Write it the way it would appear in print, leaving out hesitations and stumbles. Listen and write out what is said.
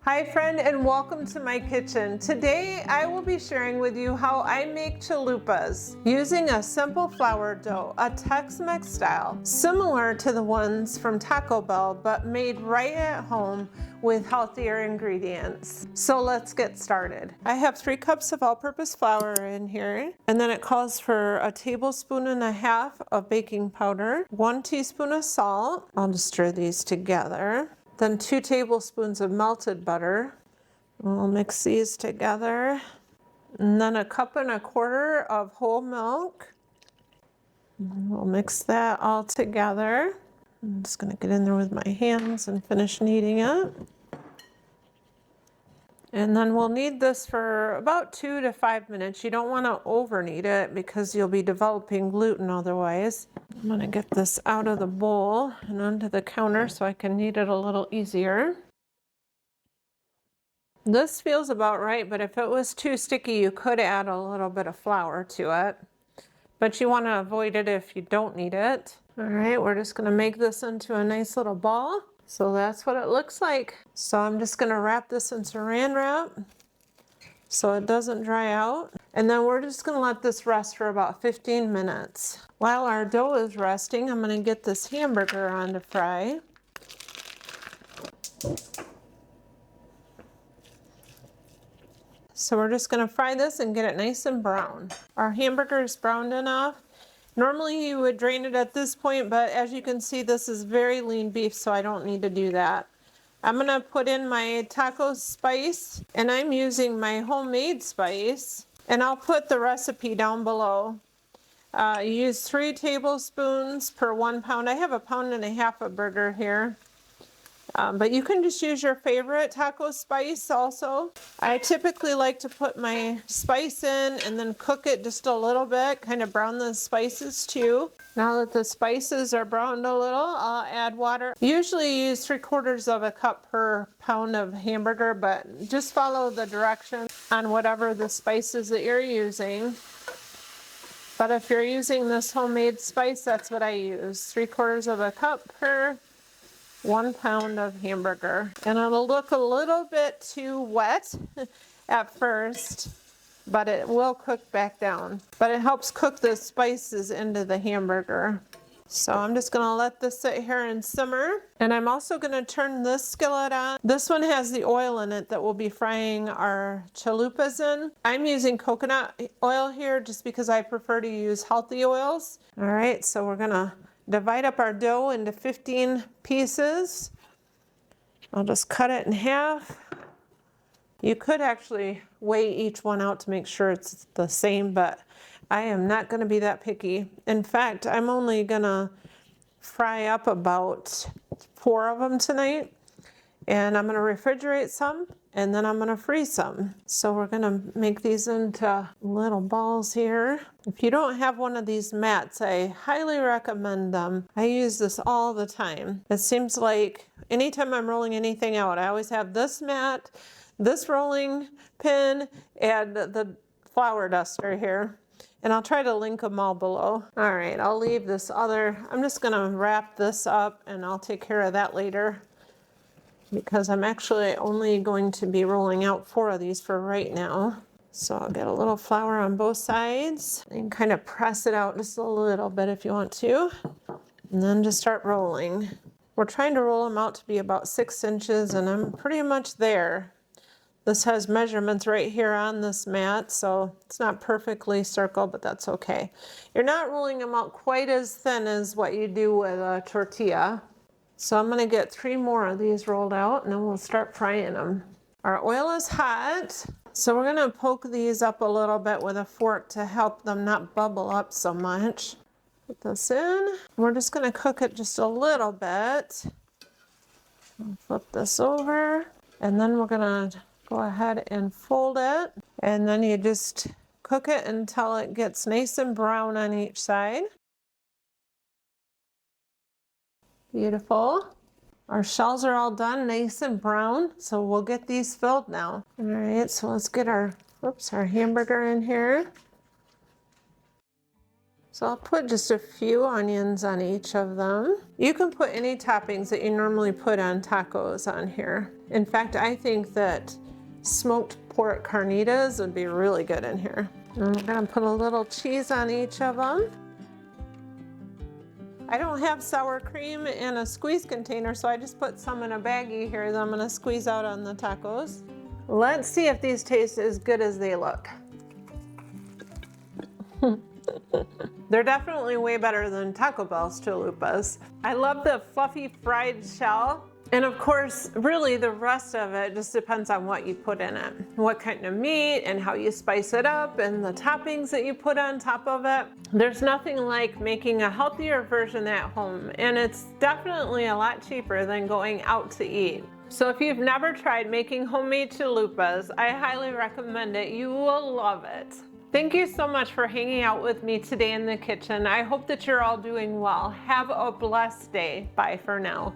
Hi friend, and welcome to my kitchen. Today I will be sharing with you how I make chalupas using a simple flour dough, a Tex-Mex style, similar to the ones from Taco Bell, but made right at home with healthier ingredients. So let's get started. I have 3 cups of all-purpose flour in here, and then it calls for a tablespoon and a half of baking powder, 1 teaspoon of salt. I'll just stir these together. Then 2 tablespoons of melted butter. We'll mix these together. And then 1.25 cups of whole milk. And we'll mix that all together. I'm just going to get in there with my hands and finish kneading it. And then we'll knead this for about 2 to 5 minutes. You don't want to over knead it because you'll be developing gluten otherwise. I'm going to get this out of the bowl and onto the counter so I can knead it a little easier. This feels about right, but if it was too sticky, you could add a little bit of flour to it. But you want to avoid it if you don't need it. All right, we're just going to make this into a nice little ball. So that's what it looks like. So I'm just going to wrap this in saran wrap so it doesn't dry out. And then we're just going to let this rest for about 15 minutes. While our dough is resting, I'm going to get this hamburger on to fry. So we're just going to fry this and get it nice and brown. Our hamburger is browned enough. Normally you would drain it at this point, but as you can see, this is very lean beef, so I don't need to do that. I'm going to put in my taco spice, and I'm using my homemade spice, and I'll put the recipe down below. Use 3 tablespoons per 1 pound. I have 1.5 pounds of burger here. But you can just use your favorite taco spice also. I typically like to put my spice in and then cook it just a little bit, kind of brown the spices too. Now that the spices are browned a little, I'll add water. Usually use 3/4 cup per pound of hamburger, but just follow the directions on whatever the spices that you're using. But if you're using this homemade spice, that's what I use. 3/4 cup per 1 pound of hamburger. And it'll look a little bit too wet at first, but it will cook back down. But it helps cook the spices into the hamburger. So I'm just gonna let this sit here and simmer. And I'm also gonna turn this skillet on. This one has the oil in it that we'll be frying our chalupas in. I'm using coconut oil here just because I prefer to use healthy oils. All right, so we're gonna divide up our dough into 15 pieces. I'll just cut it in half. You could actually weigh each one out to make sure it's the same, but I am not going to be that picky. In fact, I'm only going to fry up about 4 of them tonight. And I'm going to refrigerate some, and then I'm going to freeze some. So we're going to make these into little balls here. If you don't have one of these mats, I highly recommend them. I use this all the time. It seems like anytime I'm rolling anything out, I always have this mat, this rolling pin, and the flour duster here. And I'll try to link them all below. All right, I'll leave this other. I'm just going to wrap this up, and I'll take care of that later, because I'm actually only going to be rolling out 4 of these for right now. So I'll get a little flour on both sides and kind of press it out just a little bit if you want to. And then just start rolling. We're trying to roll them out to be about 6 inches, and I'm pretty much there. This has measurements right here on this mat, so it's not perfectly circled, but that's okay. You're not rolling them out quite as thin as what you do with a tortilla. So I'm going to get 3 more of these rolled out, and then we'll start frying them. Our oil is hot, so we're going to poke these up a little bit with a fork to help them not bubble up so much. Put this in. We're just going to cook it just a little bit. I'll flip this over, and then we're going to go ahead and fold it, and then you just cook it until it gets nice and brown on each side. Beautiful. Our shells are all done, nice and brown, so we'll get these filled now. All right, so let's get our hamburger in here. So I'll put just a few onions on each of them. You can put any toppings that you normally put on tacos on here. In fact, I think that smoked pork carnitas would be really good in here. And I'm gonna put a little cheese on each of them. I don't have sour cream in a squeeze container, so I just put some in a baggie here that I'm gonna squeeze out on the tacos. Let's see if these taste as good as they look. They're definitely way better than Taco Bell's chalupas. I love the fluffy fried shell. And of course, really the rest of it just depends on what you put in it. What kind of meat and how you spice it up and the toppings that you put on top of it. There's nothing like making a healthier version at home, and it's definitely a lot cheaper than going out to eat. So if you've never tried making homemade chalupas, I highly recommend it. You will love it. Thank you so much for hanging out with me today in the kitchen. I hope that you're all doing well. Have a blessed day. Bye for now.